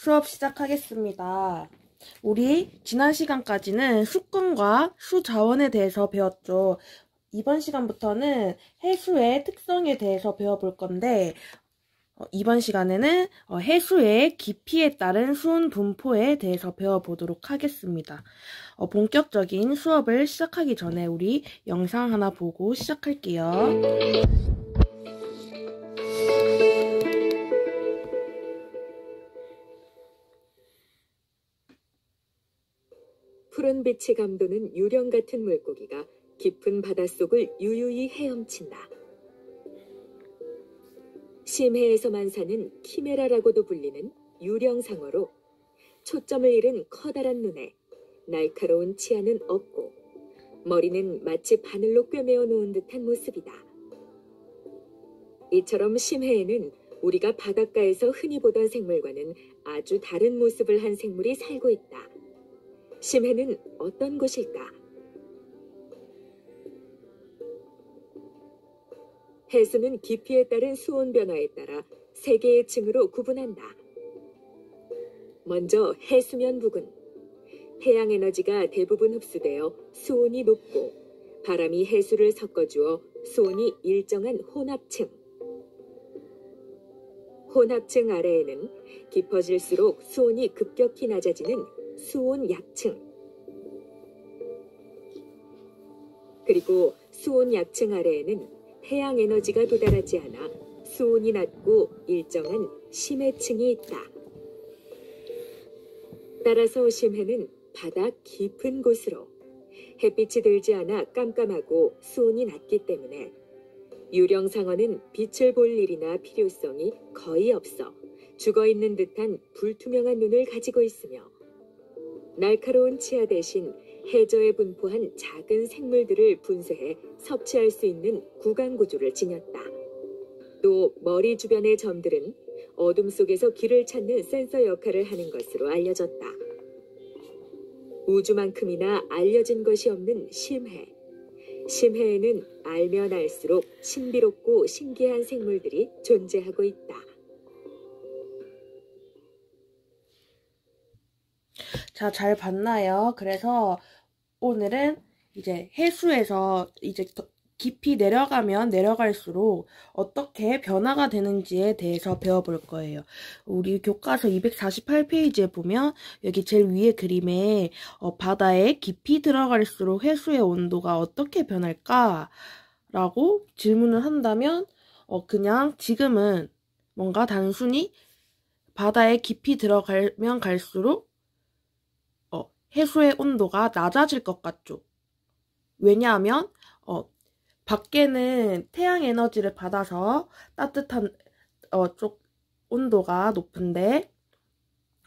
수업 시작하겠습니다. 우리 지난 시간까지는 수권과 수자원에 대해서 배웠죠. 이번 시간부터는 해수의 특성에 대해서 배워볼 건데 이번 시간에는 해수의 깊이에 따른 수온 분포에 대해서 배워보도록 하겠습니다. 본격적인 수업을 시작하기 전에 우리 영상 하나 보고 시작할게요. 푸른 빛이 감도는 유령 같은 물고기가 깊은 바닷속을 유유히 헤엄친다. 심해에서만 사는 키메라라고도 불리는 유령상어로 초점을 잃은 커다란 눈에 날카로운 치아는 없고 머리는 마치 바늘로 꿰매어 놓은 듯한 모습이다. 이처럼 심해에는 우리가 바닷가에서 흔히 보던 생물과는 아주 다른 모습을 한 생물이 살고 있다. 심해는 어떤 곳일까? 해수는 깊이에 따른 수온 변화에 따라 세 개의 층으로 구분한다. 먼저 해수면 부근. 해양 에너지가 대부분 흡수되어 수온이 높고 바람이 해수를 섞어주어 수온이 일정한 혼합층. 혼합층 아래에는 깊어질수록 수온이 급격히 낮아지는 수온 약층. 그리고 수온 약층 아래에는 해양 에너지가 도달하지 않아 수온이 낮고 일정한 심해층이 있다. 따라서 심해는 바다 깊은 곳으로 햇빛이 들지 않아 깜깜하고 수온이 낮기 때문에 유령상어는 빛을 볼 일이나 필요성이 거의 없어 죽어있는 듯한 불투명한 눈을 가지고 있으며 날카로운 치아 대신 해저에 분포한 작은 생물들을 분쇄해 섭취할 수 있는 구강 구조를 지녔다. 또 머리 주변의 점들은 어둠 속에서 길을 찾는 센서 역할을 하는 것으로 알려졌다. 우주만큼이나 알려진 것이 없는 심해. 심해에는 알면 알수록 신비롭고 신기한 생물들이 존재하고 있다. 자, 잘 봤나요? 그래서 오늘은 이제 해수에서 이제 깊이 내려가면 내려갈수록 어떻게 변화가 되는지에 대해서 배워볼 거예요. 우리 교과서 248페이지에 보면 여기 제일 위에 그림에 바다에 깊이 들어갈수록 해수의 온도가 어떻게 변할까? 라고 질문을 한다면 그냥 지금은 뭔가 단순히 바다에 깊이 들어가면 갈수록 해수의 온도가 낮아질 것 같죠. 왜냐하면 밖에는 태양 에너지를 받아서 따뜻한 쪽 온도가 높은데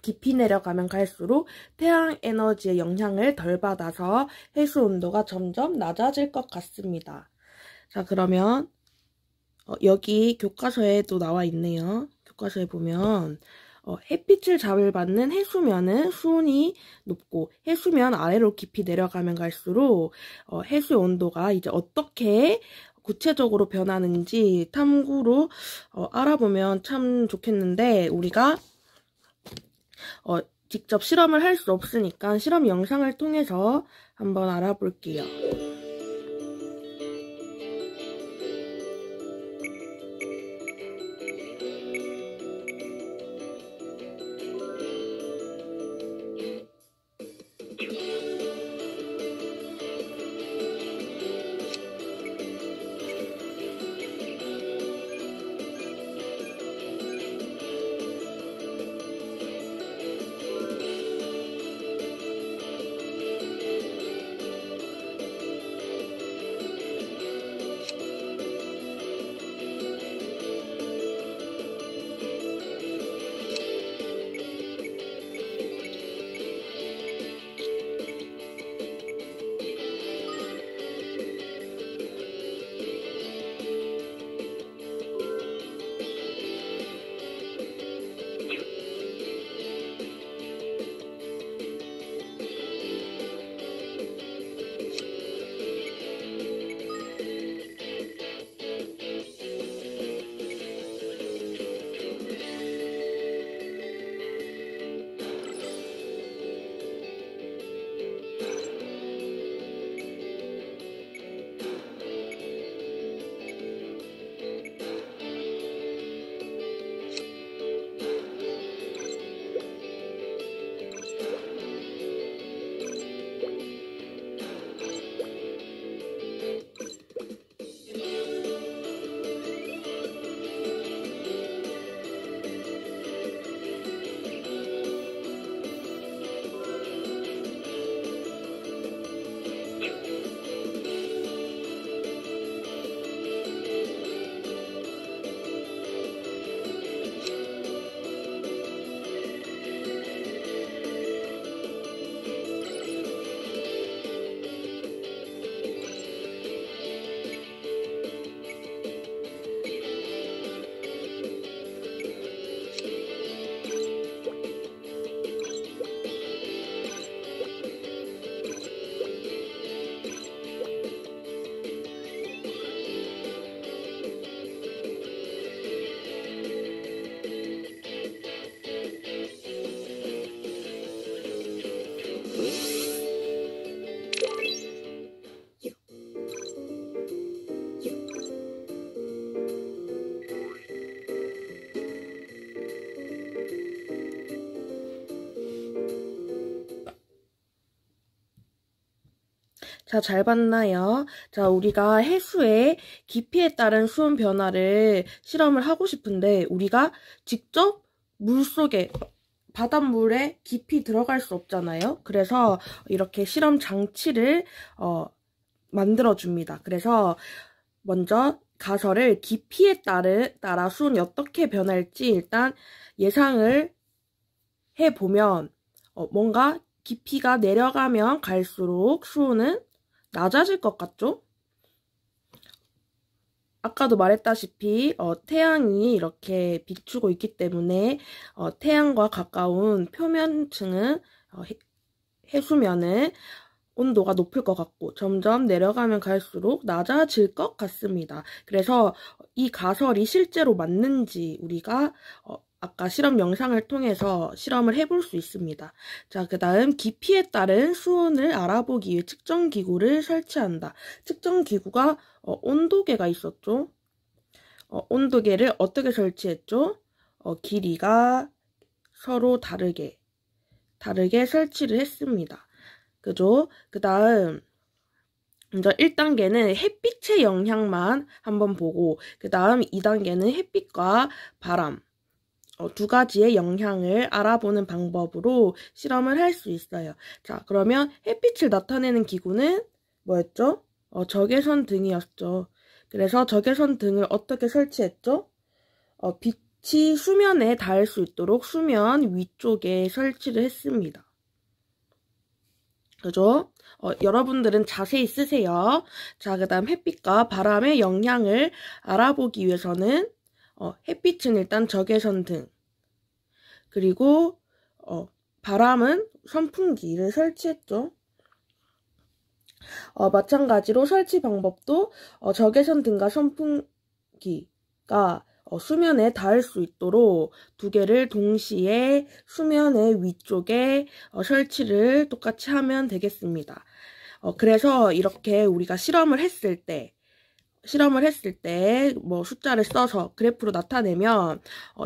깊이 내려가면 갈수록 태양 에너지의 영향을 덜 받아서 해수 온도가 점점 낮아질 것 같습니다. 자, 그러면 여기 교과서에도 나와 있네요. 교과서에 보면 햇빛을 잘 받는 해수면은 수온이 높고 해수면 아래로 깊이 내려가면 갈수록 해수의 온도가 이제 어떻게 구체적으로 변하는지 탐구로 알아보면 참 좋겠는데 우리가 직접 실험을 할 수 없으니까 실험 영상을 통해서 한번 알아볼게요. 자, 잘 봤나요? 자, 우리가 해수의 깊이에 따른 수온 변화를 실험을 하고 싶은데 우리가 직접 물속에 바닷물에 깊이 들어갈 수 없잖아요. 그래서 이렇게 실험 장치를 만들어 줍니다. 그래서 먼저 가설을 깊이에 따라 수온이 어떻게 변할지 일단 예상을 해보면 뭔가 깊이가 내려가면 갈수록 수온은 낮아질 것 같죠? 아까도 말했다시피 태양이 이렇게 비추고 있기 때문에 태양과 가까운 표면층은 해수면은 온도가 높을 것 같고 점점 내려가면 갈수록 낮아질 것 같습니다. 그래서 이 가설이 실제로 맞는지 우리가 아까 실험 영상을 통해서 실험을 해볼 수 있습니다. 자, 그 다음 깊이에 따른 수온을 알아보기 위해 측정기구를 설치한다. 측정기구가 온도계가 있었죠. 온도계를 어떻게 설치했죠? 길이가 서로 다르게 설치를 했습니다. 그죠? 그 다음 먼저 1단계는 햇빛의 영향만 한번 보고 그 다음 2단계는 햇빛과 바람 두 가지의 영향을 알아보는 방법으로 실험을 할 수 있어요. 자, 그러면 햇빛을 나타내는 기구는 뭐였죠? 적외선 등이었죠. 그래서 적외선 등을 어떻게 설치했죠? 빛이 수면에 닿을 수 있도록 수면 위쪽에 설치를 했습니다. 그죠? 여러분들은 자세히 쓰세요. 자, 그 다음 햇빛과 바람의 영향을 알아보기 위해서는 햇빛은 일단 적외선 등 그리고 바람은 선풍기를 설치했죠. 마찬가지로 설치 방법도 적외선 등과 선풍기가 수면에 닿을 수 있도록 두 개를 동시에 수면의 위쪽에 설치를 똑같이 하면 되겠습니다. 그래서 이렇게 우리가 실험을 했을 때 뭐 숫자를 써서 그래프로 나타내면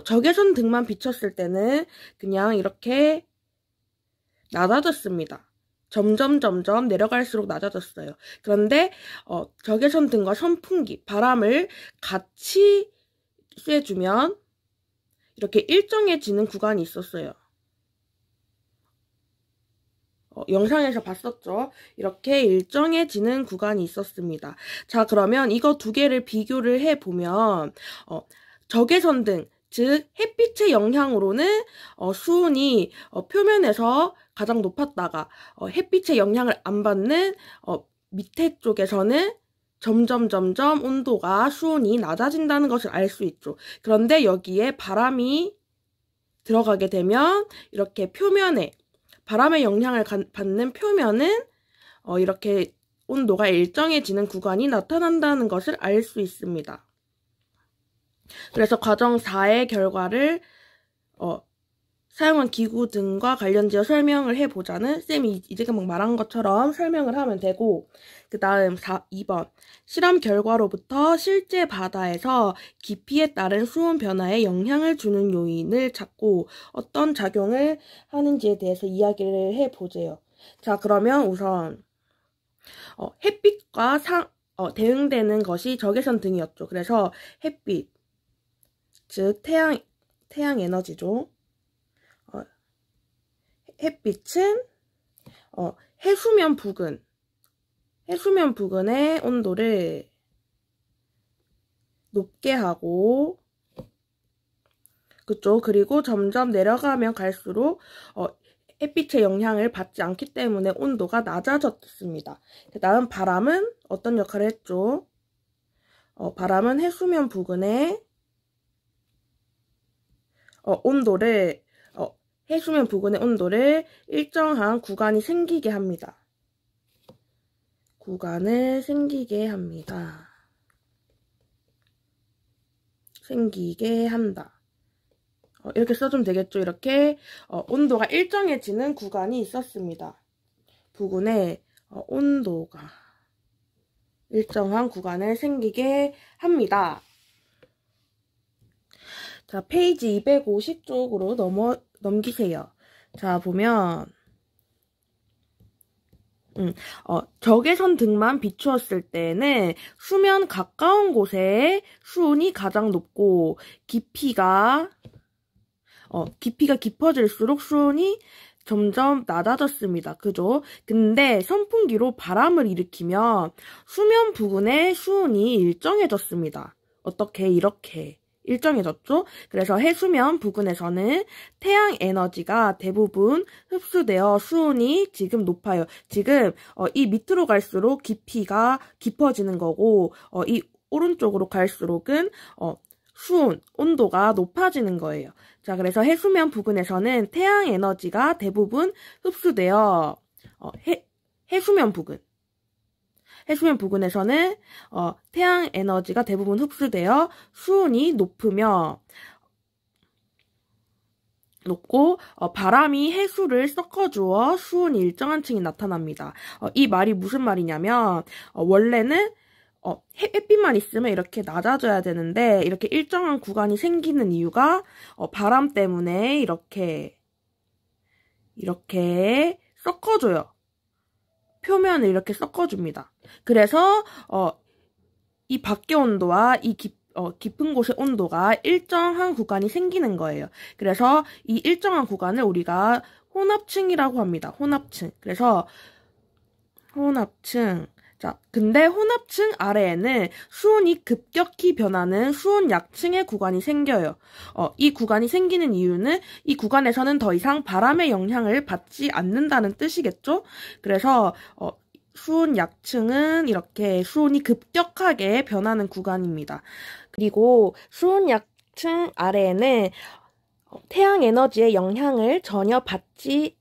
적외선 등만 비쳤을 때는 그냥 이렇게 낮아졌습니다. 점점 내려갈수록 낮아졌어요. 그런데 적외선 등과 선풍기, 바람을 같이 쐬주면 이렇게 일정해지는 구간이 있었어요. 영상에서 봤었죠? 이렇게 일정해지는 구간이 있었습니다. 자, 그러면 이거 두 개를 비교를 해보면 적외선 등, 즉 햇빛의 영향으로는 수온이 표면에서 가장 높았다가 햇빛의 영향을 안 받는 밑에 쪽에서는 점점 온도가 수온이 낮아진다는 것을 알 수 있죠. 그런데 여기에 바람이 들어가게 되면 이렇게 표면에 바람의 영향을 받는 표면은 이렇게 온도가 일정해지는 구간이 나타난다는 것을 알 수 있습니다. 그래서 과정 4의 결과를 사용한 기구 등과 관련지어 설명을 해보자는 쌤이 이제 막 말한 것처럼 설명을 하면 되고 그 다음 2번 실험 결과로부터 실제 바다에서 깊이에 따른 수온 변화에 영향을 주는 요인을 찾고 어떤 작용을 하는지에 대해서 이야기를 해보세요. 자, 그러면 우선 햇빛과 대응되는 것이 적외선 등이었죠. 그래서 햇빛, 즉 태양 에너지죠. 햇빛은 해수면 부근의 온도를 높게 하고 그쵸? 그리고 점점 내려가면 갈수록 햇빛의 영향을 받지 않기 때문에 온도가 낮아졌습니다. 그 다음 바람은 어떤 역할을 했죠? 바람은 해수면 부근의 해수면 부근의 온도를 일정한 구간이 생기게 합니다. 생기게 한다. 이렇게 써주면 되겠죠. 이렇게 온도가 일정해지는 구간이 있었습니다. 부근에 온도가 일정한 구간을 생기게 합니다. 자, 페이지 250쪽으로 넘기세요. 자, 보면 적외선 등만 비추었을 때는 수면 가까운 곳에 수온이 가장 높고 깊이가 깊어질수록 수온이 점점 낮아졌습니다. 그죠? 근데 선풍기로 바람을 일으키면 수면 부근의 수온이 일정해졌습니다. 어떻게? 이렇게 일정해졌죠? 그래서 해수면 부근에서는 태양 에너지가 대부분 흡수되어 수온이 지금 높아요. 지금 이 밑으로 갈수록 깊이가 깊어지는 거고 이 오른쪽으로 갈수록은 수온, 온도가 높아지는 거예요. 자, 그래서 해수면 부근에서는 태양 에너지가 대부분 흡수되어 해수면 부근에서는 태양 에너지가 대부분 흡수되어 수온이 높고 바람이 해수를 섞어주어 수온이 일정한 층이 나타납니다. 이 말이 무슨 말이냐면 원래는 햇빛만 있으면 이렇게 낮아져야 되는데 이렇게 일정한 구간이 생기는 이유가 바람 때문에 이렇게 섞어줘요. 표면을 이렇게 섞어줍니다. 그래서 이 밖의 온도와 이 깊은 곳의 온도가 일정한 구간이 생기는 거예요. 그래서 이 일정한 구간을 우리가 혼합층이라고 합니다. 혼합층. 그래서 혼합층. 자, 근데 혼합층 아래에는 수온이 급격히 변하는 수온 약층의 구간이 생겨요. 이 구간이 생기는 이유는 이 구간에서는 더 이상 바람의 영향을 받지 않는다는 뜻이겠죠? 그래서 수온 약층은 이렇게 수온이 급격하게 변하는 구간입니다. 그리고 수온 약층 아래에는 태양 에너지의 영향을 전혀 받지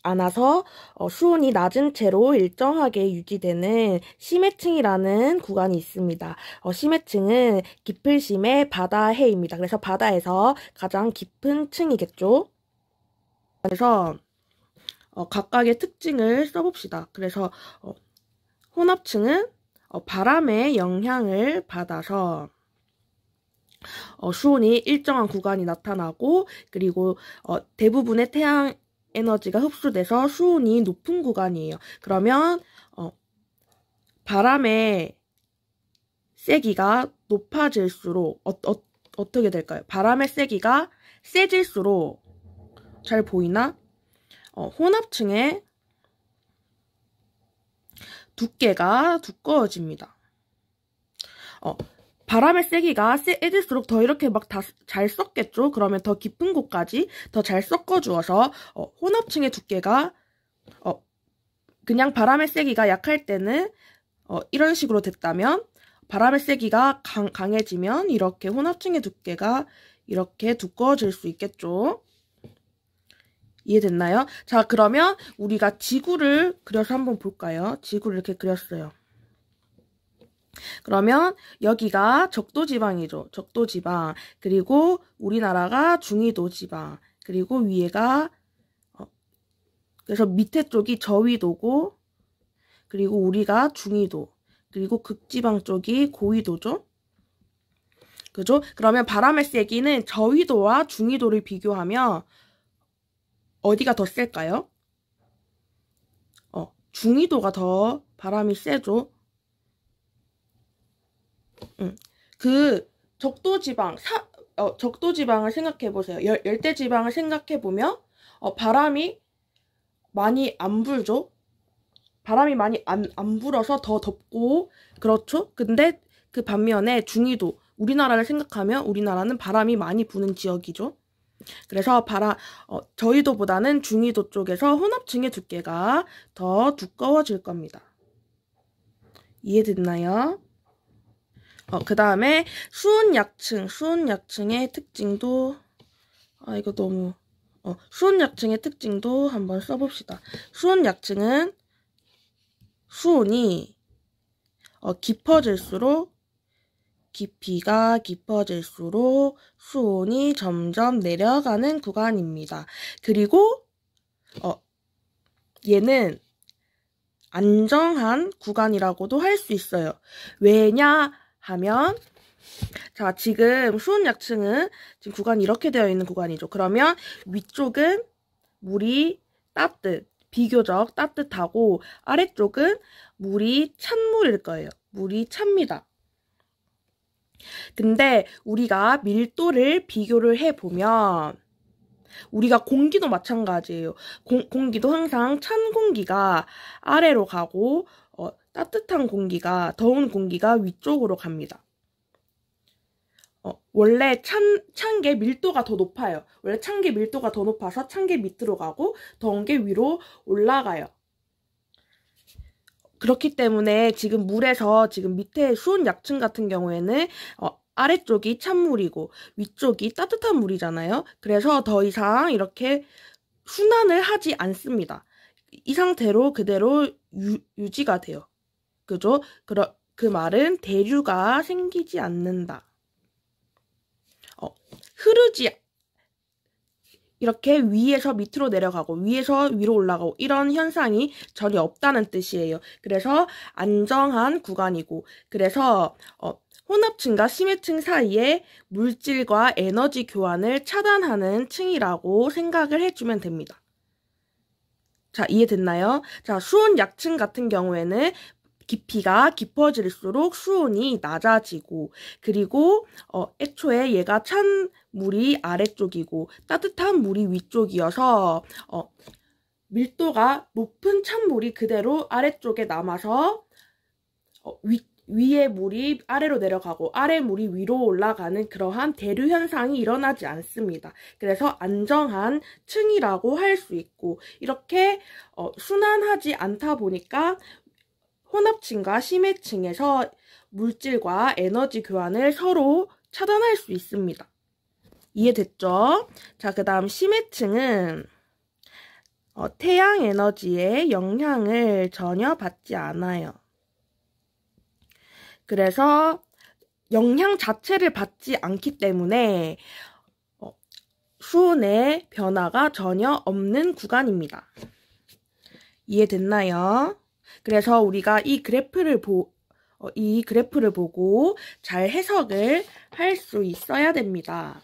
않아서 수온이 낮은 채로 일정하게 유지되는 심해층이라는 구간이 있습니다. 심해층은 깊을심의 바다해입니다. 그래서 바다에서 가장 깊은 층이겠죠. 그래서 각각의 특징을 써봅시다. 그래서 혼합층은 바람의 영향을 받아서 수온이 일정한 구간이 나타나고 그리고 대부분의 태양 에너지가 흡수돼서 수온이 높은 구간이에요. 그러면 바람의 세기가 높아질수록 어떻게 될까요? 바람의 세기가 세질수록 잘 보이나? 혼합층의 두께가 두꺼워집니다. 바람의 세기가 세질수록 더 이렇게 막 다 잘 섞겠죠? 그러면 더 깊은 곳까지 더 잘 섞어주어서 혼합층의 두께가 그냥 바람의 세기가 약할 때는 이런 식으로 됐다면 바람의 세기가 강해지면 이렇게 혼합층의 두께가 이렇게 두꺼워질 수 있겠죠? 이해됐나요? 자, 그러면 우리가 지구를 그려서 한번 볼까요? 지구를 이렇게 그렸어요. 그러면 여기가 적도지방이죠. 적도지방. 그리고 우리나라가 중위도지방. 그리고 위에가 그래서 밑에 쪽이 저위도고 그리고 우리가 중위도. 그리고 극지방 쪽이 고위도죠. 그죠? 그러면 바람의 세기는 저위도와 중위도를 비교하면 어디가 더 셀까요? 중위도가 더 바람이 세죠. 그 적도지방을 생각해보세요. 열대지방을 생각해보면 바람이 많이 안 불죠. 바람이 많이 안 불어서 더 덥고 그렇죠. 근데 그 반면에 중위도, 우리나라를 생각하면 우리나라는 바람이 많이 부는 지역이죠. 그래서 저희도보다는 중위도 쪽에서 혼합층의 두께가 더 두꺼워질 겁니다. 이해됐나요? 그 다음에 수온약층의 특징도 이거 너무 수온약층의 특징도 한번 써봅시다. 수온약층은 수온이 깊어질수록 깊이가 깊어질수록 수온이 점점 내려가는 구간입니다. 그리고 얘는 안정한 구간이라고도 할 수 있어요. 왜냐 하면 자, 지금 수온약층은 지금 구간이 이렇게 되어 있는 구간이죠. 그러면 위쪽은 물이 비교적 따뜻하고 아래쪽은 물이 찬 물일 거예요. 물이 찹니다. 근데 우리가 밀도를 비교를 해보면 우리가 공기도 마찬가지예요. 공기도 항상 찬 공기가 아래로 가고 따뜻한 공기가, 더운 공기가 위쪽으로 갑니다. 원래 찬 게 밀도가 더 높아요. 원래 찬 게 밀도가 더 높아서 찬 게 밑으로 가고 더운 게 위로 올라가요. 그렇기 때문에 지금 물에서 지금 밑에 수온 약층 같은 경우에는 아래쪽이 찬물이고 위쪽이 따뜻한 물이잖아요. 그래서 더 이상 이렇게 순환을 하지 않습니다. 이 상태로 그대로 유지가 돼요. 그죠? 그 말은 대류가 생기지 않는다. 흐르지, 이렇게 위에서 밑으로 내려가고 위에서 위로 올라가고 이런 현상이 전혀 없다는 뜻이에요. 그래서 안정한 구간이고, 그래서 혼합층과 심해층 사이에 물질과 에너지 교환을 차단하는 층이라고 생각을 해주면 됩니다. 자, 이해됐나요? 자, 수온 약층 같은 경우에는 깊이가 깊어질수록 수온이 낮아지고, 그리고 애초에 얘가 찬 물이 아래쪽이고 따뜻한 물이 위쪽이어서 밀도가 높은 찬물이 그대로 아래쪽에 남아서 위에 물이 아래로 내려가고 아래 물이 위로 올라가는 그러한 대류 현상이 일어나지 않습니다. 그래서 안정한 층이라고 할 수 있고, 이렇게 순환하지 않다 보니까 혼합층과 심해층에서 물질과 에너지 교환을 서로 차단할 수 있습니다. 이해됐죠? 자, 그 다음 심해층은 태양 에너지의 영향을 전혀 받지 않아요. 그래서 영향 자체를 받지 않기 때문에 수온의 변화가 전혀 없는 구간입니다. 이해됐나요? 그래서 우리가 이 그래프를 보고 잘 해석을 할 수 있어야 됩니다.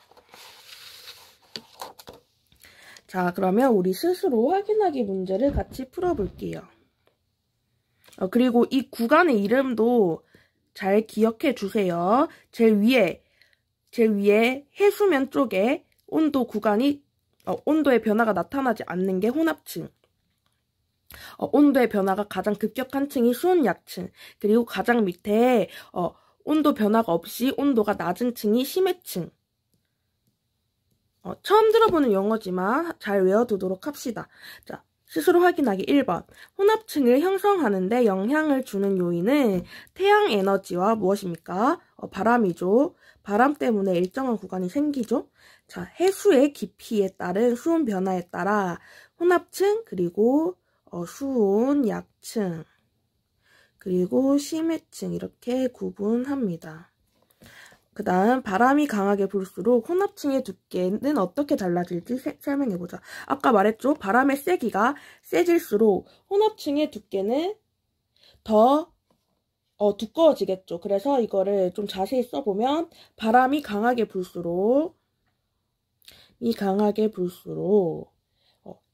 자, 그러면 우리 스스로 확인하기 문제를 같이 풀어볼게요. 그리고 이 구간의 이름도 잘 기억해 주세요. 제일 위에 해수면 쪽에 온도 구간이, 온도의 변화가 나타나지 않는 게 혼합층. 온도의 변화가 가장 급격한 층이 수온 약층, 그리고 가장 밑에 온도 변화가 없이 온도가 낮은 층이 심해층. 처음 들어보는 용어지만 잘 외워두도록 합시다. 자, 스스로 확인하기 1번. 혼합층을 형성하는데 영향을 주는 요인은 태양 에너지와 무엇입니까? 바람이죠. 바람 때문에 일정한 구간이 생기죠. 자, 해수의 깊이에 따른 수온 변화에 따라 혼합층, 그리고 수온 약층, 그리고 심해층 이렇게 구분합니다. 그 다음 바람이 강하게 불수록 혼합층의 두께는 어떻게 달라질지 설명해보자. 아까 말했죠? 바람의 세기가 세질수록 혼합층의 두께는 더 두꺼워지겠죠. 그래서 이거를 좀 자세히 써보면 바람이 강하게 불수록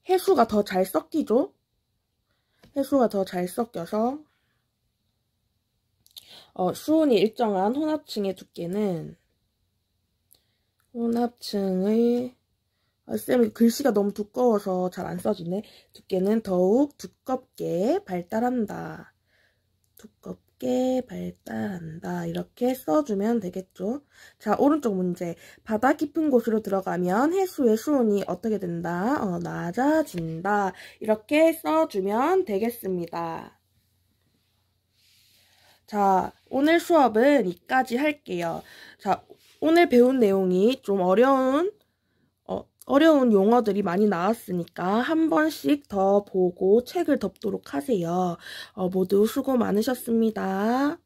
해수가 더 잘 섞이죠. 해수가 더 잘 섞여서 수온이 일정한 혼합층의 두께는 쌤 글씨가 너무 두꺼워서 잘 안 써지네. 두께는 더욱 두껍게 발달한다. 이렇게 써주면 되겠죠. 자, 오른쪽 문제. 바다 깊은 곳으로 들어가면 해수의 수온이 어떻게 된다? 낮아진다. 이렇게 써주면 되겠습니다. 자, 오늘 수업은 여기까지 할게요. 자, 오늘 배운 내용이 좀 어려운 용어들이 많이 나왔으니까 한 번씩 더 보고 책을 덮도록 하세요. 모두 수고 많으셨습니다.